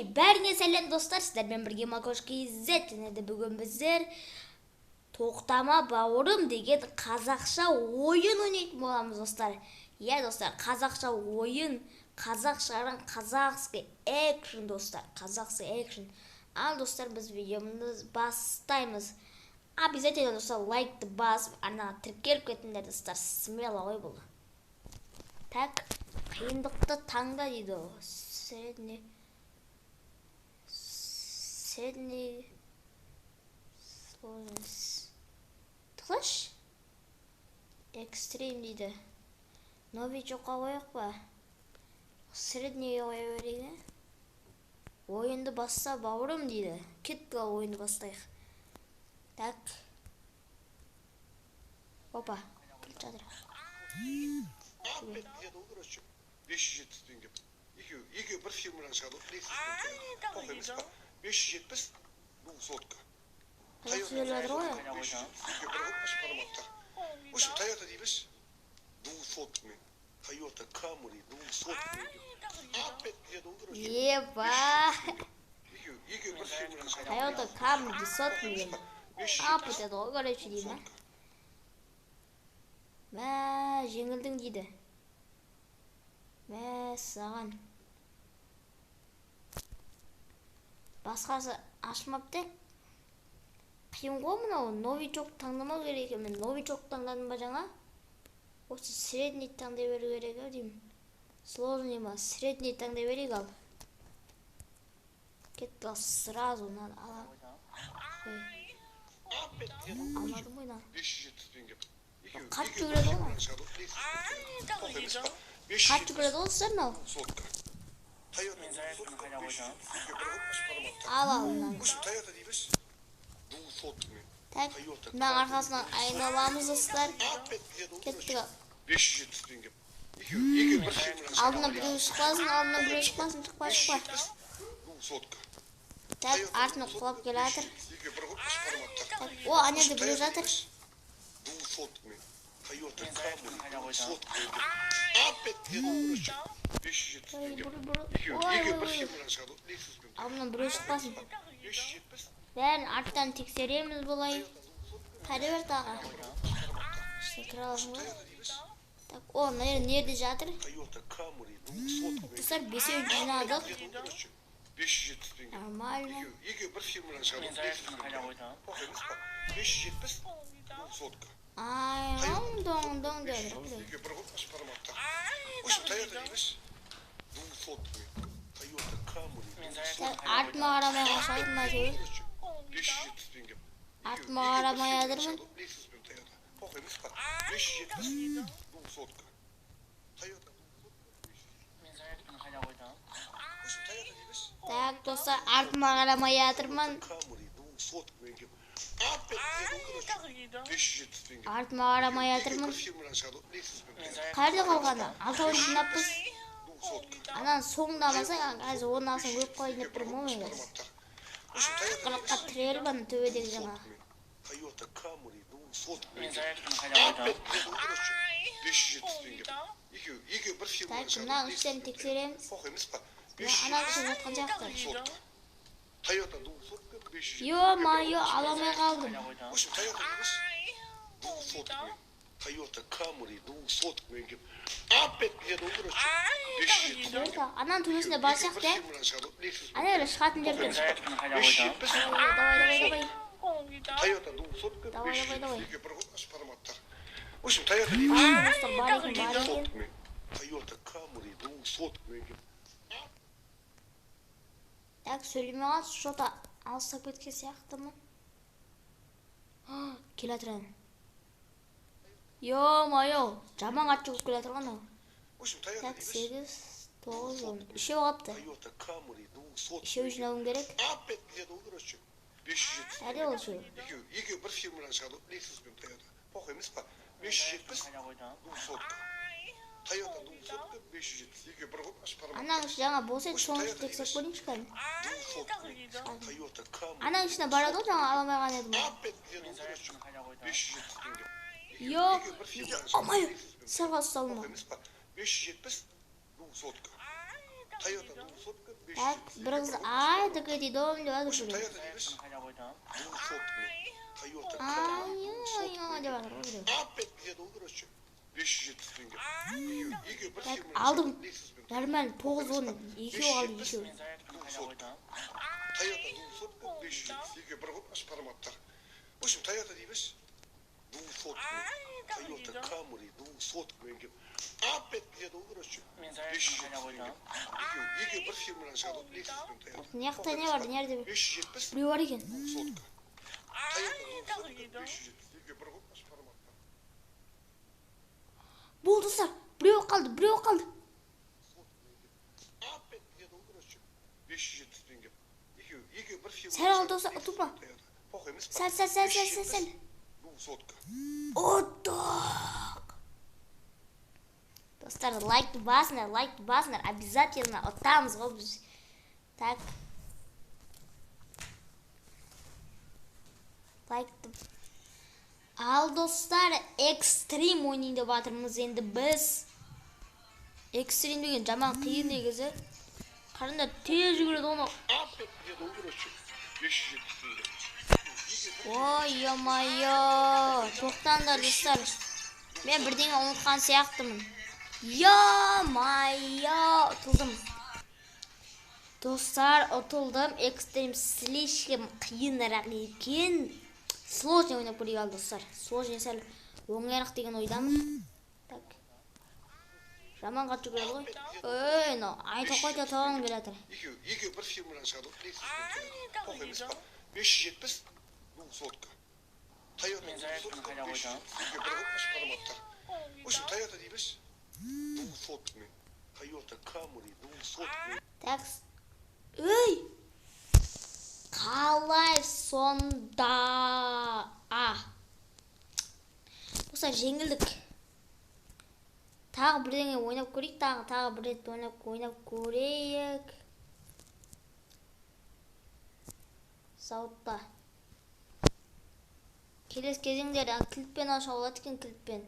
бәріңе сәлем достар, сіздермен бірге Макошки Z және де бүгін біздер тоқтама бауырым деген қазақша ойын ойнайтын боламыз достар. Иә достар, қазақша ойын, қазақшаның қазақсы экшен достар, қазақсы экшен. Ал достар, біз видеомызды бастаймыз. Обязательно достар лайкты басып, арнаға тіркеліп кетіңдер достар, смело ой бұл. Так, қиындықты таңда дейді. Средний сложность. Тылыш? Экстрим дейді. Новичокқа қояқ па? Средний қоя берейін. Ойынды басса бауырым дейді. Кетті ал ойынды бастайық. Так. Опа. Келіп жатыр. 570 теңге. Екеу бір фирмадан шығады. 570 бұл сотка. Қалай сөйлеп ғой? Осы Toyota дейміз. Бұл соткамен. Toyota Camry бұл соткамен. Еба. Екеу бір фирмадан шығады. Toyota Camry соткамен. Ап өтеді ғой, көрейші деймі. Мә, жеңілдің дейді. Мә, саған. Басқасы ашмапты. Қиын ғой мынау, новичок таңдамау керек. Мен новичок таңдадым ба жаңа? Осы средний таңдай беру керек деймін. Сложный ма, средний таңдай берейік ал. Кетті ал, сразу надо алам. Алмадым ғой. 570 теңге. Қат жүгіреді ғой. Қат жүгіреді ғой сыр мынау. Ал мынаны. Так, мына арқасынан айналамыз достар. Кеттік ал. 570 теңге. Алдына біреу шықпасын, шықпа. Так, артына құлап келе жатыр. О, анерде біреу жатыр. Алдына біреу шықпасын. Бәрін арттан тексереміз болай. Қайда бер тағы. Кіре аласың ғой. Так, о, нерде жатыр. Достар, бесеу жинадық. 570 теңге. Нормально. Екеу бір фирмадан шығады. 570 бұл сотка. Ай, доң деді. Екеу бір ашпараматта. Осы Toyota дейміз. Бұл сотка. Toyota Camry. Артыма қарамай қашайын ба сөй? 570 теңге. Артыма қарамай адырмын. 570 бұл сотка. Toyota. Так, достар, артыма қарамай адырмын. Артыма қарамай адырмын. Қайда қалғаны? Алтауын жинаппыз. Анан соңдамасаң, қазір оның асын көп қойын деп тұрмын ғой. Қылыққа тірелбін төбедегі жаңа. Так, мына үстен тексереміз. Анан үшін жатқан жақтыр. Ё-майо, аламай қалдым. Toyota Camry бұл соткамен кеп. Анан төбесіне барсақ те. Ана өлі шығатын жерден. Давай. Toyota бұл сотка. Давай. Екеу бір ашпараматтар. Осы Toyota дейміз. Бар екен. Toyota Camry бұл соткамен кеп. Так, сөйлеме қалды, что-то алыстап кеткен сияқты ма? Келе жатыр. Ё-майо, жаман ат жүгіп келе жатыр ғой. Так, 8, 9, 10. Үшеу қалыпты. Үшеу жинауым керек. Әлде ол үшеу. Екеу бір фирмадан шығады. Lexus пен Toyota. Поқ емес па? 570 бұл сотка. Toyota бұл сотка 570. Екеу бір ашпараматтар. Анаң іші жаңа бос еді, соңғы тексеріп көрейінші қайын. Toyota Camry. Анаң ішіне барады ғой, жаңа аламай ған едім. 570 теңге. Ё, омай, сырға ұсталма. 570 бұл сотка. Toyota ду сотка Так, 570. bir kız ay tıkı dedi oğlum diyor hadi Ошо şuraya. Toyota дейбиш? ду сотка. Toyota Ay Camry ay ay diyor bana diyor. Опять где долго расчет? 570 теңге. Екі бір Так, фирма aldım. жасады, Lexus бен Normal pozun iki aldı iki. ду сотка. Toyota ду сотка 570. Екі бір ғой ашпараматтар. В общем, Toyota дейбіз. ду сотка. Toyota Camry ду сотка мен кеп. Опять где долго расчет? 570 теңге. Екі бір фирма жасады, Lexus бен Toyota. Ne yakta ne vardı nerede? 570 Buraya var iken. ду сотка. Toyota ду сотка 570. Екі бір ғой ашпараматтар. Buldu sar. Buraya kaldı buraya kaldı. Опять где долго расчет? 570 теңге. Екі бір фирма. Sen al dostlar oturma. Похуй емес па? Sen. ду сотка. Отдох. Dostlar like basınlar. Обязательно отамыз ғой біз. Так. Like. Al dostlar ekstrem oynayın деп жатырмыз енді біз. Экстрим деген жаман қиын негізі. Қараңдар тез жүгіреді оны. Опять где долго расчет? 570 теңге. Ой, ё-моё. Тоқтаңдар достар. Мен бірдеңе ұмытқан сияқтымын. Ё-моё. Ұтылдым. Достар, ұтылдым. Экстрим слишком қиынырақ екен. Сложный ойнап көрейік ал достар. Сложный сәл оңайырақ деген ойдамын. Так. Жаманға жүгіреді ғой. Ой, но айта қойда тауын келе жатыр. Екі бір фирмадан шығады, Lexus бен Toyota. Похуй емес па? 570 ду сотка. Toyota ду сотка 570. Екі бір ғой ашпараматтар. В общем, Toyota дейбіз. ду сотка мен. Toyota Camry ду сотка мен. Так. Ой! Қалай сонда? Достар, жеңілдік. Тағы бірдеңе ойнап көрейік. Тағы бір рет ойнап көрейік. Сауытта. Келесі кезеңдер кілтпен аша болады екен кілтпен.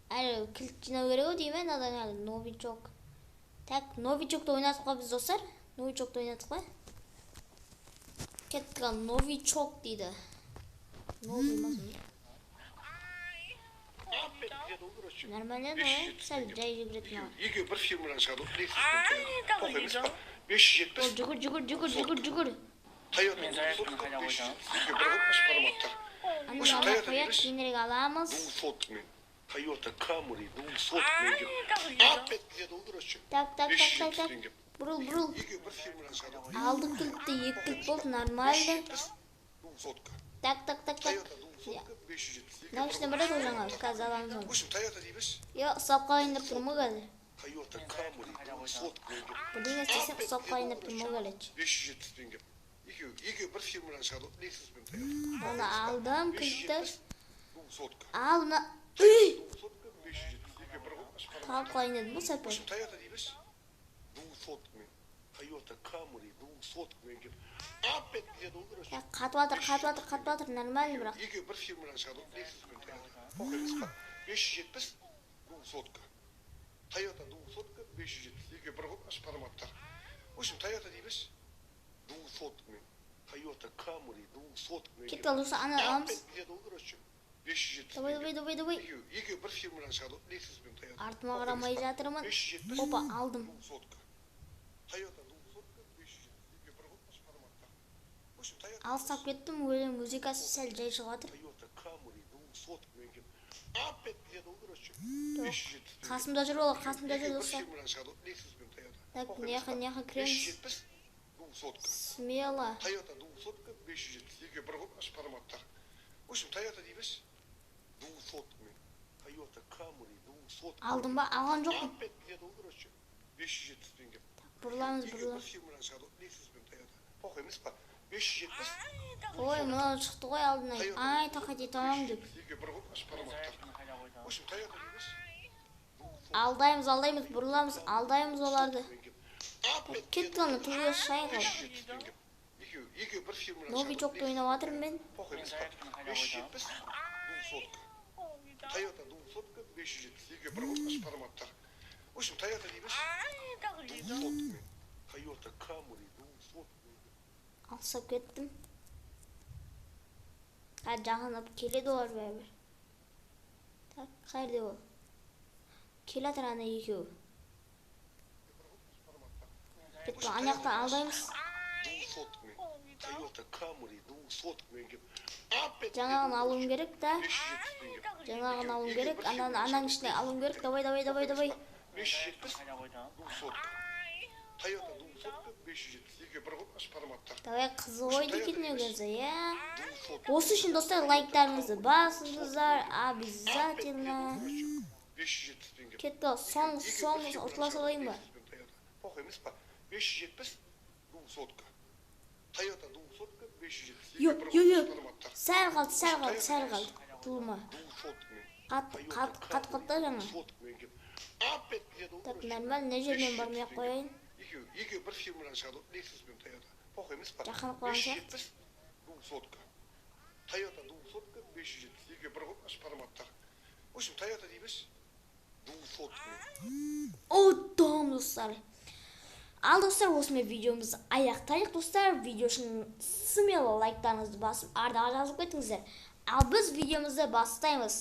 Әлі кілт жинау керек ау деймін адан әлі новичок. Так, новичокты ойнадық па біз достар? Новичокты ойнадық па? Кеттік новичок дейді. Новый мазун. Нормально ғой, сәл жай жүгіретін ау. Екі бір фирмадан шығады, Lexus бен Toyota. Похуй емес па? 570. Жүгір. Toyota ду сотка 570. Екі бір ғой ашпараматтар. Анна қояқ кейінірек аламыз. ду сотка мен. Toyota Camry ду сотка мен кеп. Опять где долго расчет? Так. 570 теңге. Бұрыл. Екі бір фирмадан шығады. Алдық кілтті, екі кілт болды, нормально. 570 ду сотка. Так. Toyota ду сотка 570. Научно барады ол жаңа, қазір аламыз В оны. общем, Toyota дейбіз. Йо, ұсап қалайындап тұрмы қазір. Toyota Camry ду сотка мен кеп. Бірдеңе істесең ұсап қалайындап тұрмы қалайыншы. 570 теңге. Екі бір фирмадан шығады, Lexus бен Toyota. Оны алдым, кілтті. 570 ду сотка. Ал, мұна... Үй! ду сотка 570. Екі бір ғой ашпараматтар. Тағып қалайындады бұл В сәпі. общем, Toyota дейбіз. ду сотка мен. Toyota Camry ду сотка мен кеп. Опять где долго расчет? Қатып атыр, нормально бірақ. Екі бір фирмадан шығады, Lexus бен Toyota. Похуй емес па? 570 ду сотка. Toyota ду сотка 570. Екі бір ғой ашпараматтар. В общем, Toyota дейбіз. ду сотка мен. Toyota Camry ду сотка мен кеп. Кетті ал, осы ана аламыз. Опять где долго расчет? 570. Давай. Екі бір фирмадан шығады, Lexus бен Toyota. Артыма қарамай жатырмын. 570 Опа, алдым. ду сотка. Toyota ду сотка 570. Екі бір ғой ашпараматтар. В общем, Toyota Алыстап кеттім, өлең музыкасы сәл жай шығатыр. Toyota Camry ду сотка мен кеп. Опять где долго расчет? 570. Қасымда жүр ол, қасымда жүр Екі бір достар. фирмадан шығады, Lexus бен Toyota. Так, Похуй емес па? неха кіреміз. 570 ду сотка. Смело. Toyota ду сотка 570. Екі бір ғой ашпараматтар. В общем, Toyota дейбіз. ду сотка мен. Toyota Camry ду сотка. Алдым ба? Алған жоқпын. Опять где долго расчет? 570 теңге. Бұрыламыз. Екі бір фирмадан шығады, Lexus бен Toyota. Похуй емес па? 570. Ой, мынау шықты ғой алдынан. Ай, тақати тауым деп. Екі бір ғой ашпараматтар. В общем, Toyota дейбіз. Алдаймыз, бұрыламыз, алдаймыз оларды. Опять Кетті ғана, тұғыз шай қал. 570 теңге. Екі бір фирмадан Новичокты ойнап жатырмын мен. Похуй емес па? 570 ду сотка. Toyota ду сотка 570. Екі бір ғой ашпараматтар. В общем, Toyota дейбіз. ду сотка. Toyota Camry, ду сотка. Alsap kettim. Ha canlanıp keledi var böyle. Tak kaydı o. Kela tarafına yıkıyor. Bitti anaktan aldayımız. ду сотка. Toyota Camry, ду сотка. Жаңағын алуым керек да. Жаңағын алуым керек. Анан ішіне алуым керек. Давай. 570 ду сотка. Toyota ду сотка 572 бір ғой ашпарматтар. Давай қызы ойды кетмеуіңізді, я. ду сотка. Осы үшін достар лайктарыңызды басыңыздар. Обязательно. 570 теңге. Кетті соңыз ұтыла салайын ба? Похуй емес па? 570 ду сотка. Toyota ду сотка 572 Yok. ашпарматтар. Сәл қалды. Тұлма. ду сотка. Қат жаңа. Так, нормально, жермен бармай қояйын. Екеу бір фирмадан шығады, Lexus пен Toyota. Похуй емес па? Жақын қойған сияқты. 570 ду сотка. Toyota ду сотка 572 бір ғой ашпарматтар. В общем, Toyota дейміз. ду сотка. Отам достар. Ал достар, осымен видеомызды аяқтайық достар. Видео үшін смело лайктарыңызды басып, ардаға жазып кетіңіздер. Ал біз видеомызды бастаймыз.